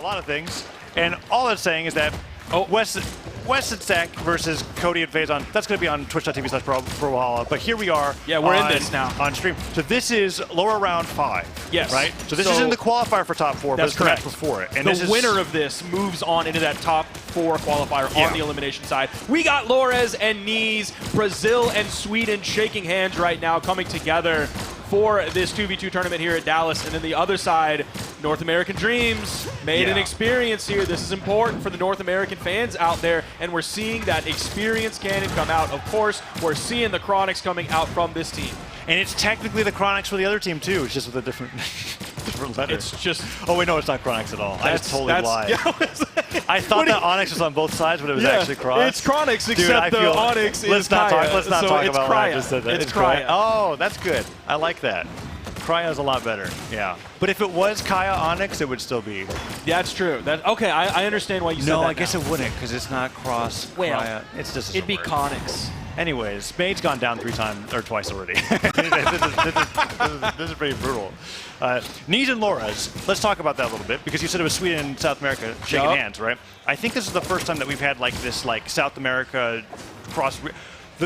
lot of things. And all it's saying is that West and Zach versus Cody and Phazon, that's going to be on twitch.tv/Brawlhalla. But here we are. Yeah, we're in this now. On stream. So this is lower round 5. Yes. Right? So this isn't the qualifier for top 4, but it's correct. the match before it. And the winner of this moves on into that top 4 qualifier on the elimination side. We got Lores and Neeze, Brazil and Sweden shaking hands right now, coming together for this 2v2 tournament here at Dallas. And then the other side, North American Dreams made an experience here. This is important for the North American fans out there, and we're seeing that experience cannon come out. Of course, we're seeing the Chronics coming out from this team. And it's technically the Chronics for the other team too. It's just with a different letter. It's just... Oh wait, no, it's not Chronics at all. I just totally lied. Yeah, I thought that Onyx was on both sides, but it was actually Chronics. It's Chronics, except the Onyx is Kaya. Let's not talk about what I just said. It's Kaya. Oh, that's good. I like that. Cryo's a lot better, yeah. But if it was Kaya Onyx, it would still be. Yeah, that's true. Okay, I understand why you said that. No, I guess it wouldn't, because it's not cross Cryo. It's just it'd be Conics. Anyways, Maid's gone down twice already. this is pretty brutal. Neeze and Lores, let's talk about that a little bit, because you said it was Sweden and South America shaking hands, right? I think this is the first time that we've had like this South America cross.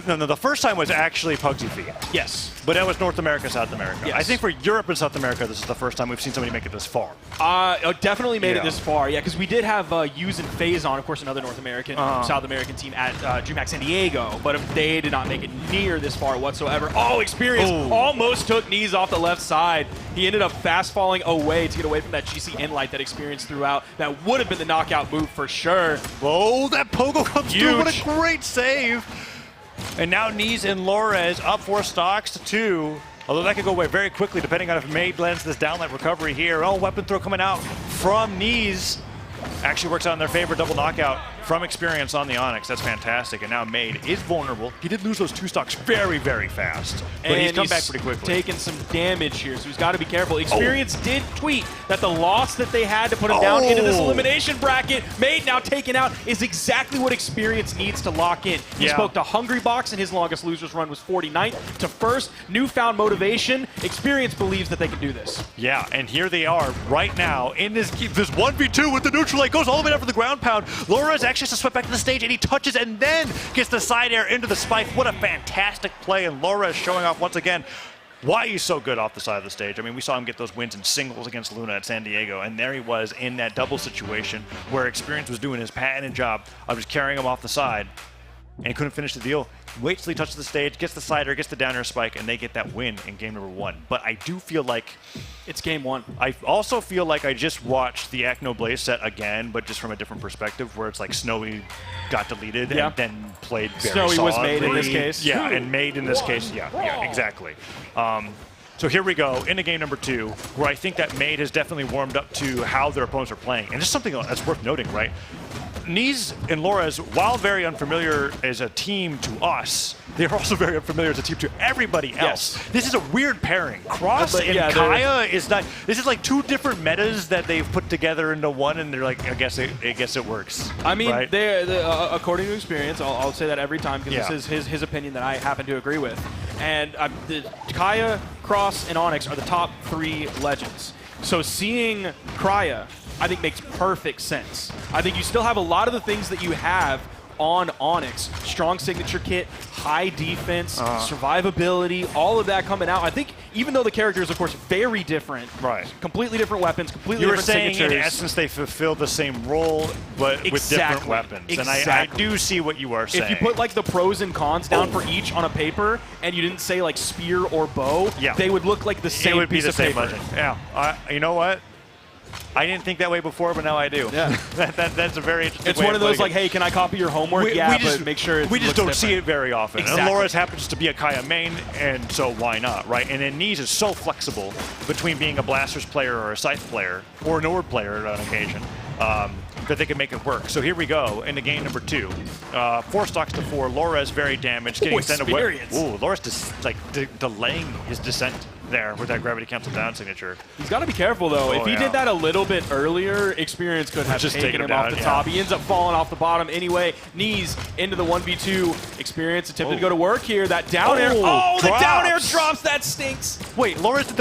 No, the first time was actually Pugsy Feet. Yes. But that was North America, South America. Yes. I think for Europe and South America, this is the first time we've seen somebody make it this far. Definitely made it this far, yeah, because we did have Use and Phazon, of course, another North American, South American team at Dreamhack San Diego, but they did not make it near this far whatsoever. Oh, Experience almost took Neeze off the left side. He ended up fast falling away to get away from that GC Inlight that Experience threw out. That would have been the knockout move for sure. Whoa, that Pogo comes through. What a great save. And now Neeze and Lores up 4 stocks to 2. Although that could go away very quickly depending on if Maid lands this downlight recovery here. Oh, weapon throw coming out from Neeze. Actually works out in their favor. Double knockout from Experience on the Onyx. That's fantastic. And now Maid is vulnerable. He did lose those 2 stocks very, very fast. But he's come back pretty quickly. Taking some damage here, so he's got to be careful. Experience did tweet that the loss that they had to put him down into this elimination bracket, Maid now taken out, is exactly what Experience needs to lock in. He spoke to Hungry Box, and his longest losers run was 49th to first. Newfound motivation. Experience believes that they can do this. Yeah, and here they are right now in this 1v2 with the neutral light. Goes all the way down for the ground pound. Lores actually has to sweat back to the stage, and he touches and then gets the side air into the spike. What a fantastic play, and Lores showing off once again why he's so good off the side of the stage. I mean, we saw him get those wins in singles against Luna at San Diego, and there he was in that double situation where Experience was doing his patented job of just carrying him off the side, and he couldn't finish the deal. Waits till he touches the stage, gets the side air, gets the down air spike, and they get that win in game number 1. But I do feel like it's game 1. I also feel like I just watched the Acno Blaze set again, but just from a different perspective, where it's like Snowy got deleted and then played very Snowy solidly. was Maid in this case. Yeah, and Maid in this case. Yeah, exactly. So here we go into game number 2, where I think that Maid has definitely warmed up to how their opponents are playing. And just something that's worth noting, right? Neeze and Lores, while very unfamiliar as a team to us, they're also very unfamiliar as a team to everybody else. Yes. This is a weird pairing. Cross and Kaya is not. This is like 2 different metas that they've put together into one, and they're like, I guess it works. I mean, right? according to Experience, I'll say that every time because this is his opinion that I happen to agree with. And Kaya, Cross, and Onyx are the top 3 legends. So seeing Kaya, I think, makes perfect sense. I think you still have a lot of the things that you have on Onyx. Strong signature kit, high defense, survivability, all of that coming out. I think even though the character is, of course, very different, completely different weapons, completely different signatures. You were saying, in essence, they fulfill the same role, but with different weapons. And I do see what you are saying. If you put like the pros and cons down for each on a paper, and you didn't say like spear or bow, they would look like the same piece of paper. Legend. Yeah, you know what? I didn't think that way before, but now I do. Yeah, that's a very interesting. It's one of those like, hey, can I copy your homework? But make sure we just don't see it very often. Exactly. And Lores happens to be a Kaya main, and so why not, right? And then Neeze is so flexible between being a Blasters player or a Scythe player or an Ord player on occasion. That they can make it work. So here we go into game number 2. 4 stocks to 4. Lores very damaged, getting extended. Ooh, Lores delaying his descent there with that gravity cancel down signature. He's got to be careful though. If he did that a little bit earlier, Experience could have just taken him off the top. He ends up falling off the bottom anyway. Neeze into the 1v2. Experience attempted to go to work here. That down air. Oh, the down air drops. That stinks. Wait, Lores did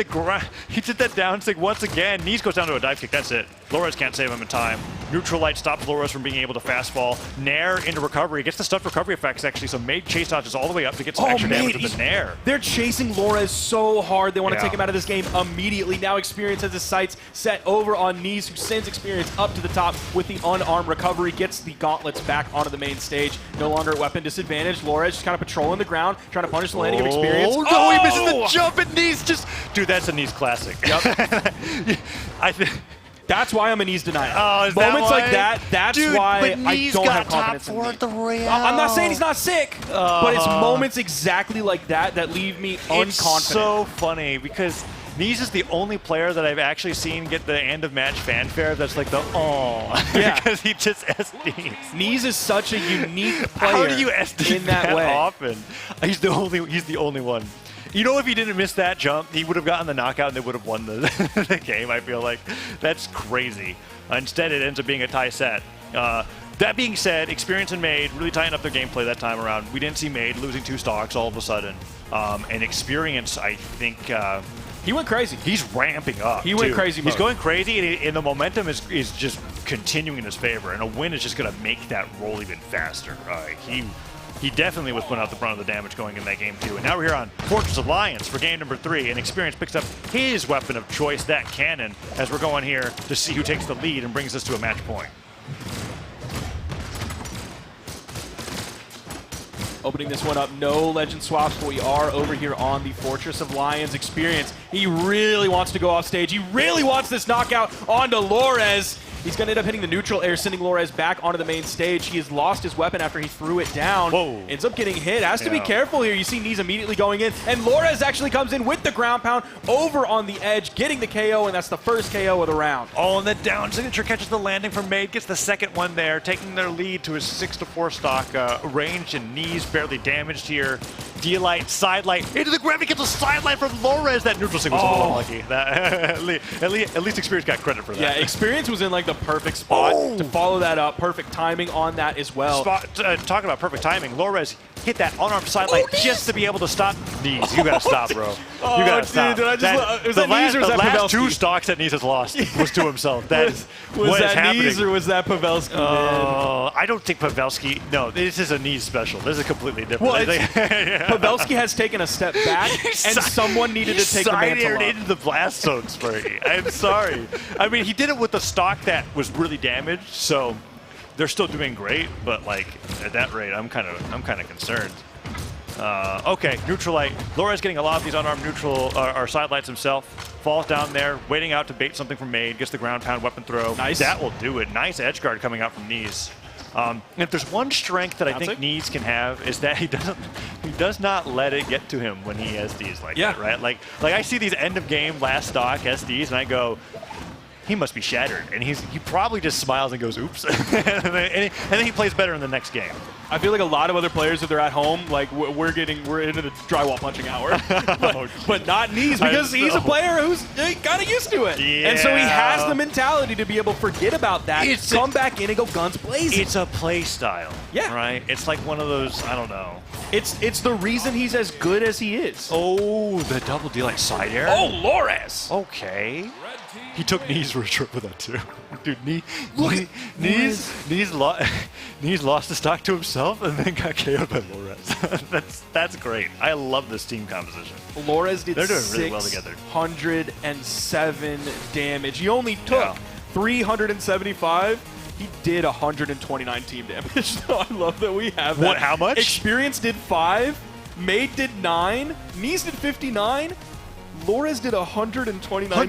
he did that down stick once again. Neeze goes down to a dive kick. That's it. Flores can't save him in time. Neutral Light stops Flores from being able to fastball. Nair into recovery. Gets the stuff recovery effects, actually, so Maid chase dodges all the way up to get some extra damage with the Nair. They're chasing Flores so hard. They want to take him out of this game immediately. Now Experience has his sights set over on Neeze, who sends Experience up to the top with the unarmed recovery. Gets the gauntlets back onto the main stage. No longer at weapon disadvantage. Flores just kind of patrolling the ground, trying to punish the landing of Experience. Oh, no, he misses the jump, and Neeze just... Dude, that's a Neeze classic. Yep. I think... That's why I'm a Neeze denier. Oh, is Moments that like that, that's why I don't have confidence in top 4 at the Royale. I'm not saying he's not sick, but it's moments exactly like that that leave me unconfident. It's so funny because Neeze is the only player that I've actually seen get the end of match fanfare that's like the because he just SDs. Neeze is such a unique player. How do you SD in that way? Often? He's the only one. You know, if he didn't miss that jump, he would have gotten the knockout and they would have won the game, I feel like. That's crazy. Instead, it ends up being a tie set. That being said, Experience and Maid really tying up their gameplay that time around. We didn't see Maid losing 2 stocks all of a sudden. And Experience, I think... he went crazy. He's ramping up. He went crazy mode. He's going crazy, and the momentum is just continuing in his favor. And a win is just going to make that roll even faster. He definitely was putting out the brunt of the damage going in that game, too. And now we're here on Fortress of Lions for game number 3, and Experience picks up his weapon of choice, that cannon, as we're going here to see who takes the lead and brings us to a match point. Opening this one up, no legend swaps, but we are over here on the Fortress of Lions. Experience, he really wants to go off stage. He really wants this knockout onto Lores. He's going to end up hitting the neutral air, sending Lores back onto the main stage. He has lost his weapon after he threw it down. Whoa. Ends up getting hit. Has to be careful here. You see Neeze immediately going in, and Lores actually comes in with the ground pound over on the edge, getting the KO, and that's the first KO of the round. Oh, and the down signature catches the landing from Maid, gets the second one there, taking their lead to his 6-4 stock range, and Neeze barely damaged here. D-Light, side light, into the ground, he gets a side light from Lores. That neutral sig was a little unlucky. At least Experience got credit for that. Yeah, Experience was in like the perfect spot to follow that up. Perfect timing on that as well. Talking about perfect timing, Lores hit that unarmed side light just to be able to stop Neeze. You gotta stop, bro. You gotta stop. Was that Neeze or was that Pavelski? The last 2 stocks that Neeze has lost was to himself. That is what is happening. Was that Neeze or was that Pavelski? I don't think Pavelski. No, this is a Neeze special. This is completely different. Well, Pavelski has taken a step back, and someone needed to take the mantle up. Into the blast zone, Spurgy. I'm sorry. I mean, he did it with the stock that was really damaged, so they're still doing great. But like at that rate, I'm kind of concerned. Okay, neutral light. Lores getting a lot of these unarmed neutral or side lights himself. Falls down there, waiting out to bait something from Maid. Gets the ground pound weapon throw. Nice. That will do it. Nice edge guard coming out from Neeze. And if there's one strength that I think Neeze can have is that he does not let it get to him when he SDs like that, right? Like I see these end of game last stock SDs and I go, he must be shattered, and he probably just smiles and goes, oops, and then he plays better in the next game. I feel like a lot of other players, if they're at home, like we're into the drywall punching hour, but not Neeze, because he's a player who's kind of used to it, and so he has the mentality to be able to forget about that, come back in and go guns blazing. It's a play style, right? It's like one of those, I don't know. It's the reason he's as good as he is. Oh, the double D like side air. Oh, Lores. Okay. He took Neeze for a trip with that too. Dude, Neeze lost the stock to himself and then got KO'd by Lores. That's great. I love this team composition. Lores did They're doing really well together. 607 damage. He only took 375. He did 129 team damage. So I love that we have that. What? How much? Experience did 5. Maid did 9. Neeze did 59. Lores did 129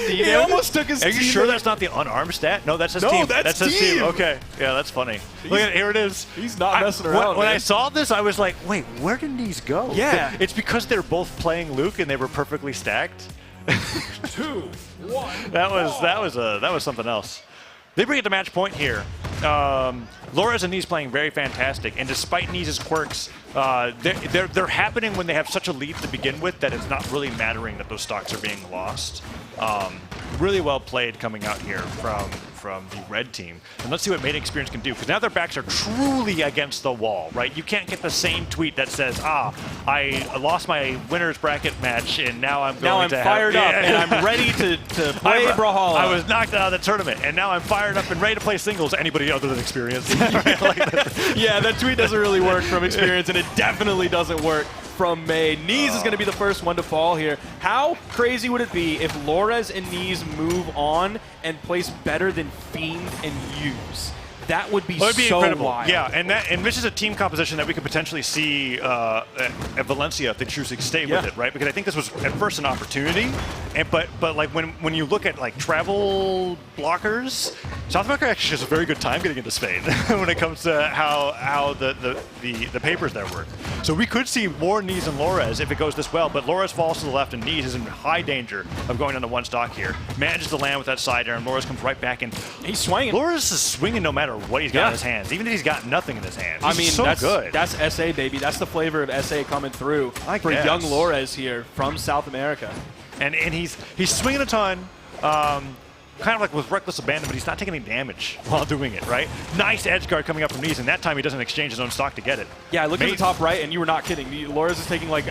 He almost took his team. Are you sure that's not the unarmed stat? No, that's his team. That's his team. Okay. Yeah, that's funny. Look at it. Here it is. He's not messing around. When I saw this, I was like, wait, where did these go? Yeah. It's because they're both playing Luke and they were perfectly stacked. 2, 1. That was something else. They bring it to match point here. Lores and Neeze playing very fantastic, and despite Neeze's quirks, they're happening when they have such a lead to begin with that it's not really mattering that those stocks are being lost. Really well played coming out here from the red team. And let's see what Maid Experience can do, because now their backs are truly against the wall, right? You can't get the same tweet that says, I lost my winner's bracket match, and now I'm fired up, and I'm ready to play Brawlhalla. I was knocked out of the tournament, and now I'm fired up and ready to play singles. Anybody other than Experience? Yeah, that tweet doesn't really work from Experience, and it definitely doesn't work from Maid. Neeze is going to be the first one to fall here. How crazy would it be if Lores and Neeze move on and place better than Fiend and Use? That would be, so incredible. Wild. Yeah, and this is a team composition that we could potentially see at Valencia if they choose to stay with it, right? Because I think this was at first an opportunity, but like when you look at like travel blockers, South America actually has a very good time getting into Spain when it comes to how the papers there work. So we could see more Neeze and Lores if it goes this well, but Lores falls to the left and Neeze is in high danger of going on to one stock here. Manages to land with that side air, and Lores comes right back in. He's swinging. Lores is swinging no matter what he's got in his hands, even if he's got nothing in his hands. I mean, so good. That's SA, baby. That's the flavor of SA coming through for young Lores here from South America. And he's swinging a ton, kind of like with reckless abandon, but he's not taking any damage while doing it, right? Nice edge guard coming up from Neeze, and that time he doesn't exchange his own stock to get it. Yeah, look at the top right, and you were not kidding. Lores is taking like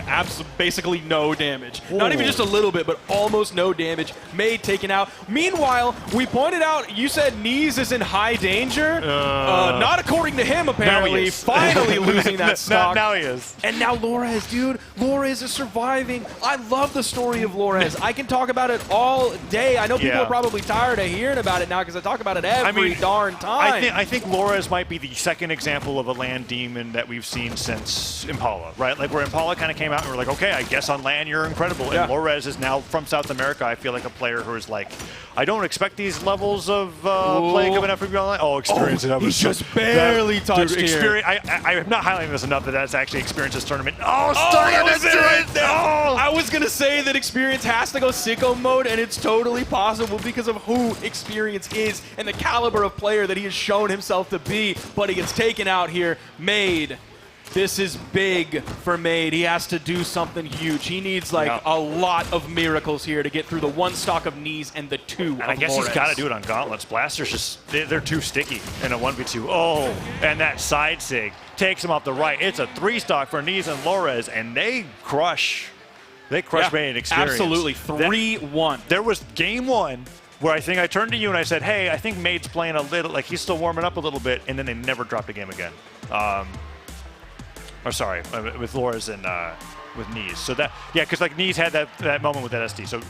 basically no damage. Ooh. Not even just a little bit, but almost no damage. Maid taken out. Meanwhile, we pointed out, you said Neeze is in high danger. Not according to him, apparently. Finally losing that stock. Now he is. And now Lores, dude. Lores is surviving. I love the story of Lores. I can talk about it all day. I know people are probably tired of hearing about it now because I talk about it every darn time. I think Lores might be the second example of a LAN demon that we've seen since Impala, right? Like where Impala kind of came out and we're like, okay, I guess on LAN you're incredible. And Lores is now from South America. I feel like a player who is like, I don't expect these levels of play coming up from you online. Oh, Experience. He's just barely touched here. I am not highlighting this enough that that's actually Experience's tournament. I was going to say that Experience has to go sicko mode, and it's totally possible because of who Experience is and the caliber of player that he has shown himself to be, but he gets taken out here. Maid. This is big for Maid. He has to do something huge. He needs like a lot of miracles here to get through the one stock of Neeze and the two of I guess Lores. he's got to do it on Gauntlets. Blasters just, they're too sticky in a 1v2. Oh, and that side sig takes him off the right. It's a 3-stock for Neeze and Lores, and they crush. They crush Maid and Experience. Absolutely. 3-1. There was game 1 where I think I turned to you and I said, hey, I think Maid's playing a little, like he's still warming up a little bit, and then they never dropped a game again. Or sorry, with Lores and with Neeze. So that, because like Neeze had that moment with that SD. So